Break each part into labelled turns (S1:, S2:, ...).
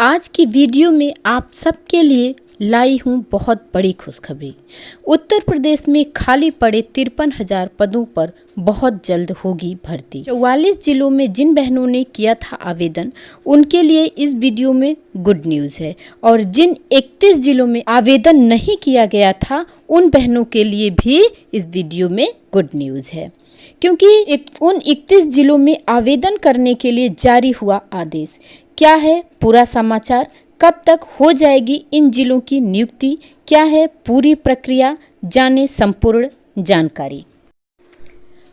S1: आज की वीडियो में आप सबके लिए लाई हूँ बहुत बड़ी खुशखबरी। उत्तर प्रदेश में खाली पड़े 53,000 पदों पर बहुत जल्द होगी भर्ती। 44 जिलों में जिन बहनों ने किया था आवेदन, उनके लिए इस वीडियो में गुड न्यूज़ है, और जिन 31 जिलों में आवेदन नहीं किया गया था, उन बहनों के लिए भी इस वीडियो में गुड न्यूज़ है, क्योंकि उन 31 जिलों में आवेदन करने के लिए जारी हुआ आदेश। क्या है पूरा समाचार, कब तक हो जाएगी इन जिलों की नियुक्ति, क्या है पूरी प्रक्रिया, जाने संपूर्ण जानकारी।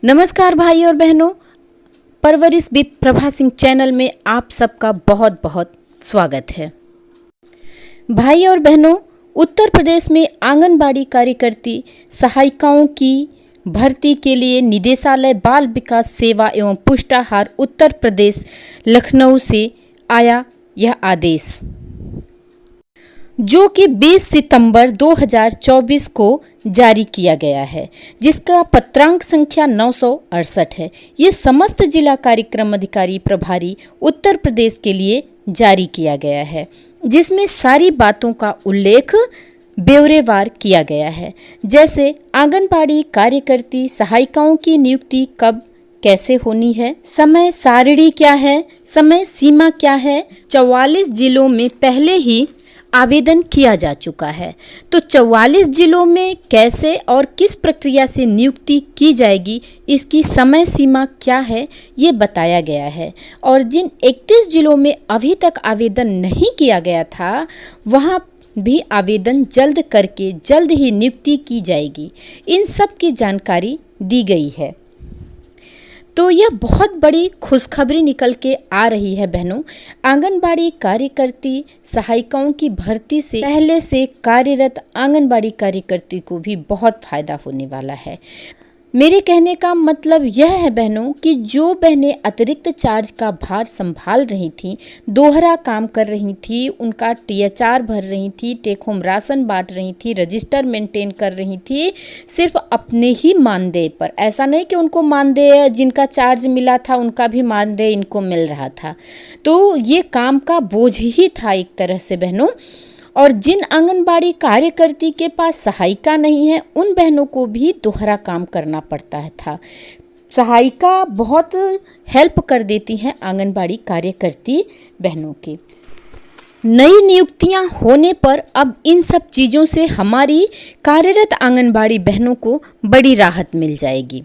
S1: नमस्कार भाई और बहनों, परवरिश विद प्रभा सिंह चैनल में आप सबका बहुत बहुत स्वागत है। भाई और बहनों, उत्तर प्रदेश में आंगनबाड़ी कार्यकर्ती सहायिकाओं की भर्ती के लिए निदेशालय बाल विकास सेवा एवं पुष्टाहार उत्तर प्रदेश लखनऊ से आया यह आदेश, जो कि 20 सितंबर 2024 को जारी किया गया है, जिसका पत्रांक संख्या 968 है। ये समस्त जिला कार्यक्रम अधिकारी प्रभारी उत्तर प्रदेश के लिए जारी किया गया है, जिसमें सारी बातों का उल्लेख ब्यौरेवार किया गया है, जैसे आंगनबाड़ी कार्यकर्ती सहायिकाओं की नियुक्ति कब कैसे होनी है, समय सारणी क्या है, समय सीमा क्या है। 44 जिलों में पहले ही आवेदन किया जा चुका है, तो 44 जिलों में कैसे और किस प्रक्रिया से नियुक्ति की जाएगी, इसकी समय सीमा क्या है, ये बताया गया है। और जिन 31 जिलों में अभी तक आवेदन नहीं किया गया था, वहाँ भी आवेदन जल्द करके जल्द ही नियुक्ति की जाएगी। इन सब की जानकारी दी गई है। तो यह बहुत बड़ी खुशखबरी निकल के आ रही है बहनों। आंगनबाड़ी कार्यकर्ती सहायिकाओं की भर्ती से पहले से कार्यरत आंगनबाड़ी कार्यकर्ती को भी बहुत फायदा होने वाला है। मेरे कहने का मतलब यह है बहनों कि जो बहनें अतिरिक्त चार्ज का भार संभाल रही थीं, दोहरा काम कर रही थी, उनका THR भर रही थी, टेक होम राशन बांट रही थी, रजिस्टर मेंटेन कर रही थी, सिर्फ अपने ही मानदेय पर, ऐसा नहीं कि उनको मानदेय जिनका चार्ज मिला था उनका भी मानदेय इनको मिल रहा था, तो ये काम का बोझ ही था एक तरह से बहनों। और जिन आंगनबाड़ी कार्यकर्ती के पास सहायिका नहीं है, उन बहनों को भी दोहरा काम करना पड़ता था। सहायिका बहुत हेल्प कर देती हैं आंगनबाड़ी कार्यकर्ती बहनों की। नई नियुक्तियां होने पर अब इन सब चीज़ों से हमारी कार्यरत आंगनबाड़ी बहनों को बड़ी राहत मिल जाएगी।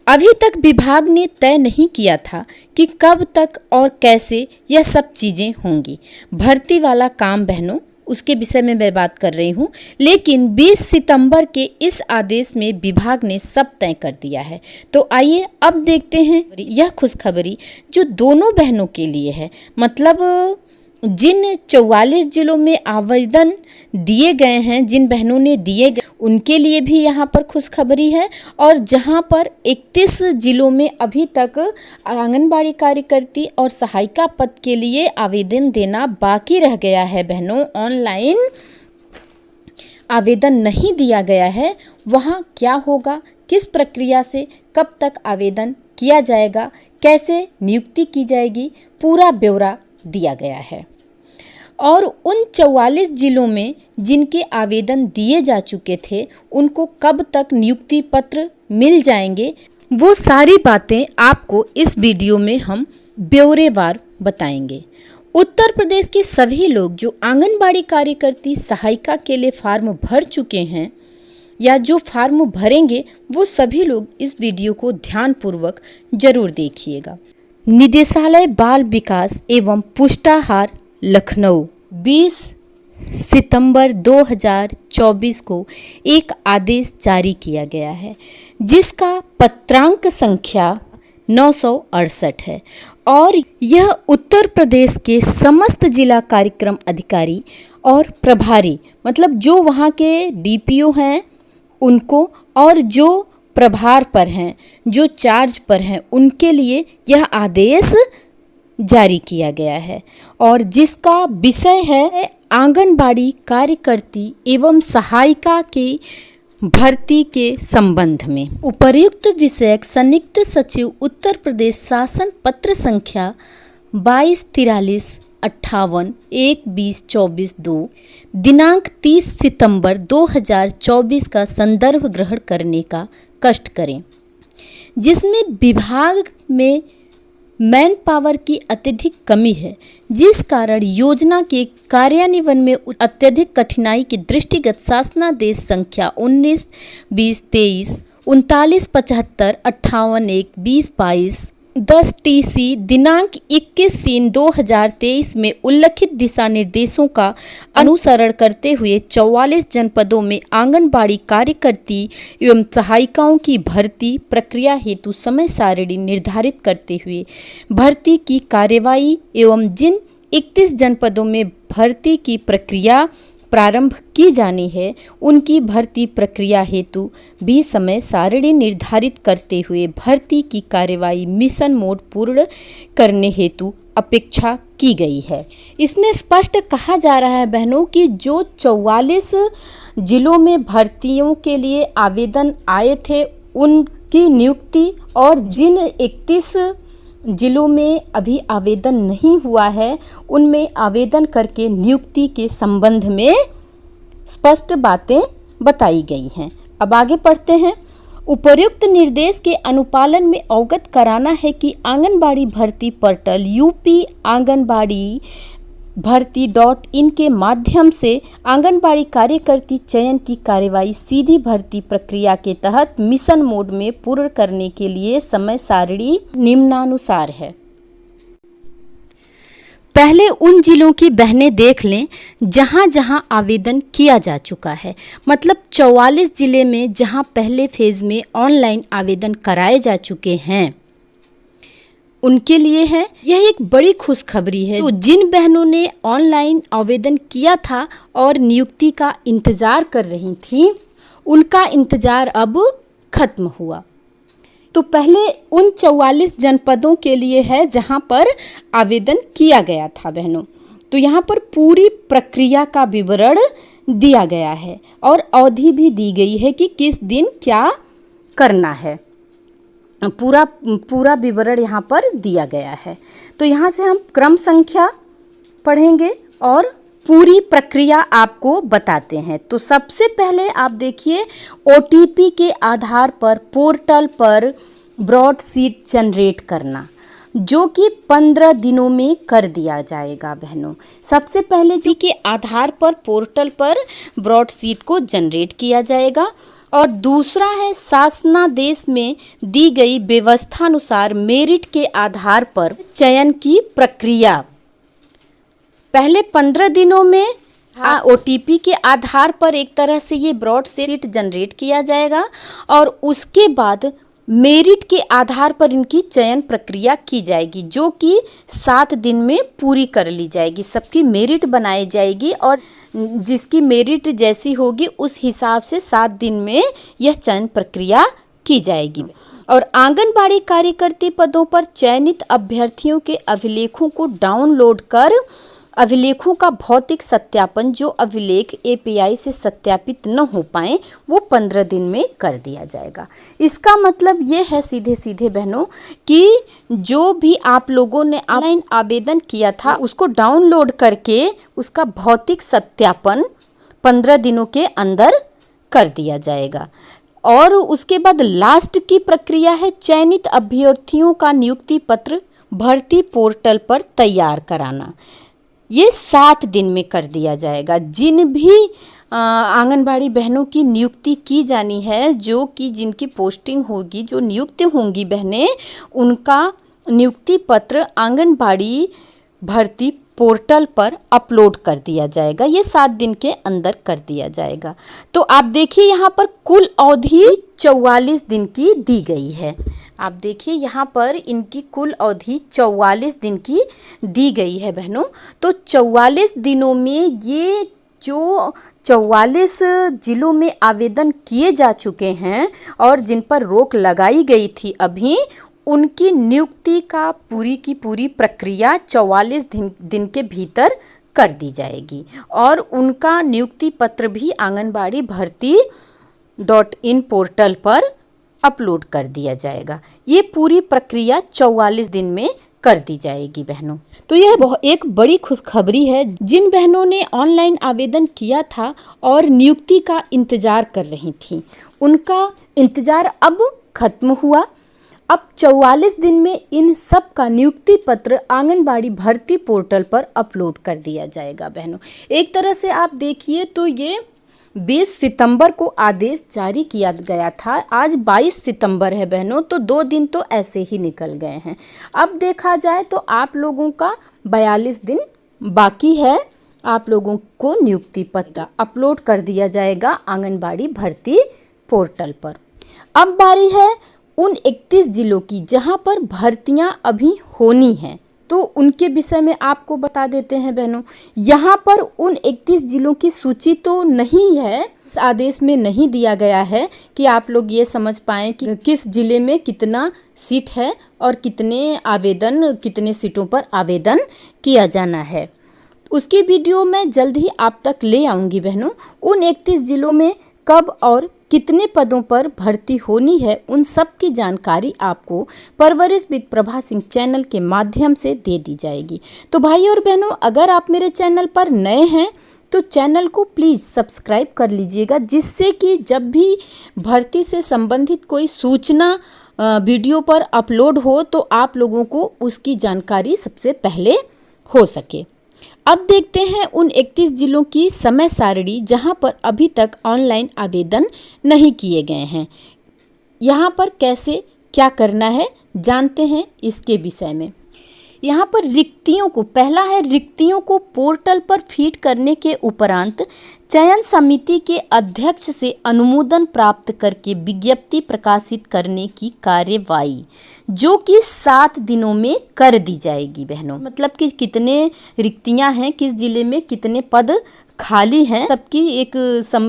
S1: अभी तक विभाग ने तय नहीं किया था कि कब तक और कैसे यह सब चीज़ें होंगी। भर्ती वाला काम बहनों, उसके विषय में मैं बात कर रही हूँ, लेकिन 20 सितंबर के इस आदेश में विभाग ने सब तय कर दिया है। तो आइए अब देखते हैं यह खुशखबरी जो दोनों बहनों के लिए है, मतलब जिन 44 जिलों में आवेदन दिए गए हैं, जिन बहनों ने दिए गए, उनके लिए भी यहाँ पर खुशखबरी है। और जहाँ पर 31 जिलों में अभी तक आंगनबाड़ी कार्यकर्ती और सहायिका पद के लिए आवेदन देना बाकी रह गया है बहनों, ऑनलाइन आवेदन नहीं दिया गया है, वहाँ क्या होगा, किस प्रक्रिया से कब तक आवेदन किया जाएगा, कैसे नियुक्ति की जाएगी, पूरा ब्यौरा दिया गया है। और उन 44 जिलों में जिनके आवेदन दिए जा चुके थे, उनको कब तक नियुक्ति पत्र मिल जाएंगे, वो सारी बातें आपको इस वीडियो में हम ब्यौरेवार बताएंगे। उत्तर प्रदेश के सभी लोग जो आंगनबाड़ी कार्यकर्ती सहायिका के लिए फार्म भर चुके हैं या जो फार्म भरेंगे, वो सभी लोग इस वीडियो को ध्यानपूर्वक जरूर देखिएगा। निदेशालय बाल विकास एवं पुष्टाहार लखनऊ 20 सितंबर 2024 को एक आदेश जारी किया गया है, जिसका पत्रांक संख्या 968 है, और यह उत्तर प्रदेश के समस्त जिला कार्यक्रम अधिकारी और प्रभारी, मतलब जो वहाँ के DPO हैं उनको, और जो प्रभार पर हैं, जो चार्ज पर हैं, उनके लिए यह आदेश जारी किया गया है, और जिसका विषय है आंगनबाड़ी कार्यकर्ती एवं सहायिका के भर्ती के संबंध में। उपर्युक्त विषयक संयुक्त सचिव उत्तर प्रदेश शासन पत्र संख्या 2243 58-1-2024-2 दिनांक 30 सितंबर 2024 का संदर्भ ग्रहण करने का कष्ट करें, जिसमें विभाग में मैन पावर की अत्यधिक कमी है, जिस कारण योजना के कार्यान्वयन में अत्यधिक कठिनाई के दृष्टिगत शासनादेश संख्या 19-20-23, 39-75-58-1-20-22 10 TC दिनांक 21/3/2023 में उल्लिखित दिशा निर्देशों का अनुसरण करते हुए 44 जनपदों में आंगनबाड़ी कार्यकर्ती एवं सहायिकाओं की भर्ती प्रक्रिया हेतु समय सारणी निर्धारित करते हुए भर्ती की कार्यवाही एवं जिन 31 जनपदों में भर्ती की प्रक्रिया प्रारंभ की जानी है, उनकी भर्ती प्रक्रिया हेतु भी समय सारणी निर्धारित करते हुए भर्ती की कार्यवाही मिशन मोड पूर्ण करने हेतु अपेक्षा की गई है। इसमें स्पष्ट कहा जा रहा है बहनों कि जो 44 जिलों में भर्तियों के लिए आवेदन आए थे, उनकी नियुक्ति और जिन 31 जिलों में अभी आवेदन नहीं हुआ है, उनमें आवेदन करके नियुक्ति के संबंध में स्पष्ट बातें बताई गई हैं। अब आगे पढ़ते हैं। उपर्युक्त निर्देश के अनुपालन में अवगत कराना है कि आंगनबाड़ी भर्ती पोर्टल यूपी आंगनबाड़ी भर्ती.in के माध्यम से आंगनबाड़ी कार्यकर्ती चयन की कार्यवाही सीधी भर्ती प्रक्रिया के तहत मिशन मोड में पूर्ण करने के लिए समय सारणी निम्नानुसार है। पहले उन जिलों की बहनें देख लें जहां जहां आवेदन किया जा चुका है, मतलब 44 जिले में जहां पहले फेज में ऑनलाइन आवेदन कराए जा चुके हैं, उनके लिए है यह एक बड़ी खुशखबरी है। तो जिन बहनों ने ऑनलाइन आवेदन किया था और नियुक्ति का इंतज़ार कर रही थी, उनका इंतज़ार अब खत्म हुआ। तो पहले उन 44 जनपदों के लिए है जहां पर आवेदन किया गया था बहनों। तो यहाँ पर पूरी प्रक्रिया का विवरण दिया गया है और अवधि भी दी गई है कि किस दिन क्या करना है। पूरा विवरण यहाँ पर दिया गया है। तो यहाँ से हम क्रम संख्या पढ़ेंगे और पूरी प्रक्रिया आपको बताते हैं। तो सबसे पहले आप देखिए, OTP के आधार पर पोर्टल पर ब्रॉडशीट जनरेट करना, जो कि 15 दिनों में कर दिया जाएगा बहनों। सबसे पहले जी के आधार पर पोर्टल पर ब्रॉडशीट को जनरेट किया जाएगा और दूसरा है शासनादेश में दी गई व्यवस्थानुसार मेरिट के आधार पर चयन की प्रक्रिया। पहले 15 दिनों में OTP के आधार पर एक तरह से ये ब्रॉडशीट जनरेट किया जाएगा और उसके बाद मेरिट के आधार पर इनकी चयन प्रक्रिया की जाएगी, जो कि 7 दिन में पूरी कर ली जाएगी। सबकी मेरिट बनाई जाएगी और जिसकी मेरिट जैसी होगी उस हिसाब से 7 दिन में यह चयन प्रक्रिया की जाएगी। और आंगनबाड़ी कार्यकर्ती पदों पर चयनित अभ्यर्थियों के अभिलेखों को डाउनलोड कर अभिलेखों का भौतिक सत्यापन, जो अभिलेख API से सत्यापित न हो पाए, वो 15 दिन में कर दिया जाएगा। इसका मतलब ये है सीधे सीधे बहनों कि जो भी आप लोगों ने ऑनलाइन आवेदन किया था उसको डाउनलोड करके उसका भौतिक सत्यापन 15 दिनों के अंदर कर दिया जाएगा। और उसके बाद लास्ट की प्रक्रिया है चयनित अभ्यर्थियों का नियुक्ति पत्र भर्ती पोर्टल पर तैयार कराना। ये 7 दिन में कर दिया जाएगा। जिन भी आंगनबाड़ी बहनों की नियुक्ति की जानी है, जो कि जिनकी पोस्टिंग होगी, जो नियुक्त होंगी बहनें, उनका नियुक्ति पत्र आंगनबाड़ी भर्ती पोर्टल पर अपलोड कर दिया जाएगा। ये 7 दिन के अंदर कर दिया जाएगा। तो आप देखिए यहाँ पर कुल अवधि 44 दिन की दी गई है। आप देखिए यहाँ पर इनकी कुल अवधि 44 दिन की दी गई है बहनों। तो 44 दिनों में ये जो 44 जिलों में आवेदन किए जा चुके हैं और जिन पर रोक लगाई गई थी अभी, उनकी नियुक्ति का पूरी की पूरी प्रक्रिया 44 दिन के भीतर कर दी जाएगी और उनका नियुक्ति पत्र भी आंगनबाड़ी भर्ती.in पोर्टल पर अपलोड कर दिया जाएगा। ये पूरी प्रक्रिया 44 दिन में कर दी जाएगी बहनों। तो यह एक बड़ी खुशखबरी है जिन बहनों ने ऑनलाइन आवेदन किया था और नियुक्ति का इंतजार कर रही थी, उनका इंतजार अब खत्म हुआ। अब 44 दिन में इन सब का नियुक्ति पत्र आंगनबाड़ी भर्ती पोर्टल पर अपलोड कर दिया जाएगा बहनों। एक तरह से आप देखिए तो ये 20 सितंबर को आदेश जारी किया गया था, आज 22 सितंबर है बहनों, तो 2 दिन तो ऐसे ही निकल गए हैं। अब देखा जाए तो आप लोगों का 42 दिन बाकी है, आप लोगों को नियुक्ति पत्र अपलोड कर दिया जाएगा आंगनबाड़ी भर्ती पोर्टल पर। अब बारी है उन 31 जिलों की जहां पर भर्तियां अभी होनी हैं, तो उनके विषय में आपको बता देते हैं बहनों। यहाँ पर उन 31 जिलों की सूची तो नहीं है, इस आदेश में नहीं दिया गया है कि आप लोग ये समझ पाएँ कि किस जिले में कितना सीट है और कितने सीटों पर आवेदन किया जाना है। उसकी वीडियो मैं जल्द ही आप तक ले आऊँगी बहनों। उन 31 जिलों में कब और कितने पदों पर भर्ती होनी है, उन सब की जानकारी आपको परवरिश विद प्रभा सिंह चैनल के माध्यम से दे दी जाएगी। तो भाई और बहनों, अगर आप मेरे चैनल पर नए हैं तो चैनल को प्लीज़ सब्सक्राइब कर लीजिएगा, जिससे कि जब भी भर्ती से संबंधित कोई सूचना वीडियो पर अपलोड हो तो आप लोगों को उसकी जानकारी सबसे पहले हो सके। अब देखते हैं उन 31 जिलों की समय सारणी जहां पर अभी तक ऑनलाइन आवेदन नहीं किए गए हैं। यहां पर कैसे क्या करना है जानते हैं इसके विषय में। यहाँ पर रिक्तियों को, पहला है रिक्तियों को पोर्टल पर फीड करने के उपरांत चयन समिति के अध्यक्ष से अनुमोदन प्राप्त करके विज्ञप्ति प्रकाशित करने की कार्यवाही, जो कि 7 दिनों में कर दी जाएगी बहनों। मतलब कि कितने रिक्तियां हैं, किस जिले में कितने पद खाली हैं, सबकी एक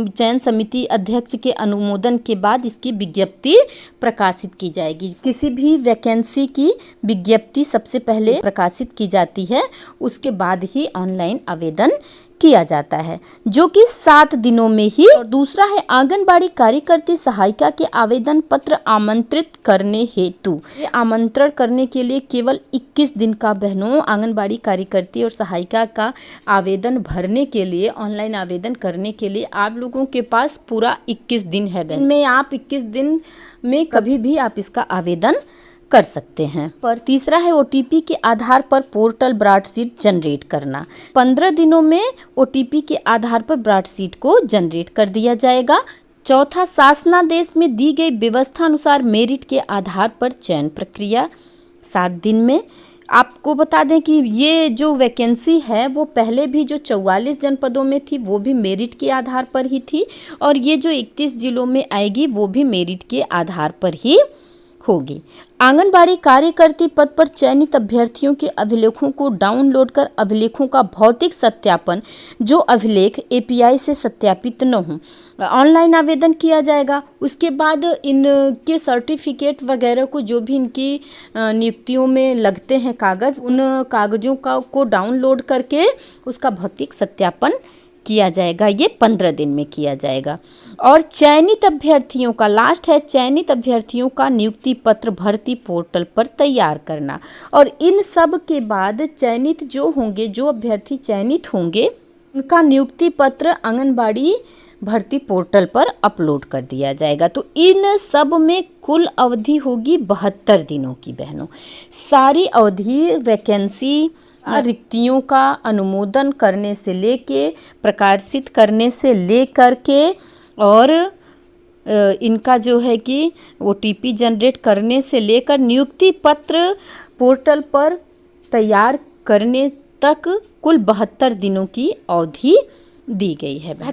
S1: चयन समिति अध्यक्ष के अनुमोदन के बाद इसकी विज्ञप्ति प्रकाशित की जाएगी। किसी भी वैकेंसी की विज्ञप्ति सबसे पहले प्रकाशित की जाती है, उसके बाद ही ऑनलाइन आवेदन किया जाता है, जो कि 7 दिनों में ही। और दूसरा है आंगनबाड़ी कार्यकर्ती सहायिका के आवेदन पत्र आमंत्रित करने हेतु। ये आमंत्रण करने के लिए केवल 21 दिन का बहनों आंगनबाड़ी कार्यकर्ती और सहायिका का आवेदन भरने के लिए, ऑनलाइन आवेदन करने के लिए आप लोगों के पास पूरा 21 दिन है बहन। इनमें आप 21 दिन में कभी भी आप इसका आवेदन कर सकते हैं। पर तीसरा है ओटीपी के आधार पर पोर्टल ब्रॉडशीट जनरेट करना। 15 दिनों में ओटीपी के आधार पर ब्रॉडशीट को जनरेट कर दिया जाएगा। चौथा, शासनादेश में दी गई व्यवस्था अनुसार मेरिट के आधार पर चयन प्रक्रिया 7 दिन में। आपको बता दें कि ये जो वैकेंसी है वो पहले भी जो 44 जनपदों में थी वो भी मेरिट के आधार पर ही थी, और ये जो 31 जिलों में आएगी वो भी मेरिट के आधार पर ही होगी। आंगनबाड़ी कार्यकर्ती पद पर चयनित अभ्यर्थियों के अभिलेखों को डाउनलोड कर अभिलेखों का भौतिक सत्यापन, जो अभिलेख एपीआई से सत्यापित न हो, ऑनलाइन आवेदन किया जाएगा। उसके बाद इनके सर्टिफिकेट वगैरह को, जो भी इनकी नियुक्तियों में लगते हैं कागज़, उन कागज़ों को डाउनलोड करके उसका भौतिक सत्यापन किया जाएगा। ये 15 दिन में किया जाएगा। और चयनित अभ्यर्थियों का, लास्ट है, चयनित अभ्यर्थियों का नियुक्ति पत्र भर्ती पोर्टल पर तैयार करना। और इन सब के बाद चयनित जो होंगे, जो अभ्यर्थी चयनित होंगे, उनका नियुक्ति पत्र आंगनबाड़ी भर्ती पोर्टल पर अपलोड कर दिया जाएगा। तो इन सब में कुल अवधि होगी 72 दिनों की बहनों। सारी अवधि वैकेंसी, रिक्तियों का अनुमोदन करने से लेके, प्रकाशित करने से लेकर के, और इनका जो है कि ओटीपी जनरेट करने से लेकर नियुक्ति पत्र पोर्टल पर तैयार करने तक कुल 72 दिनों की अवधि दी गई है।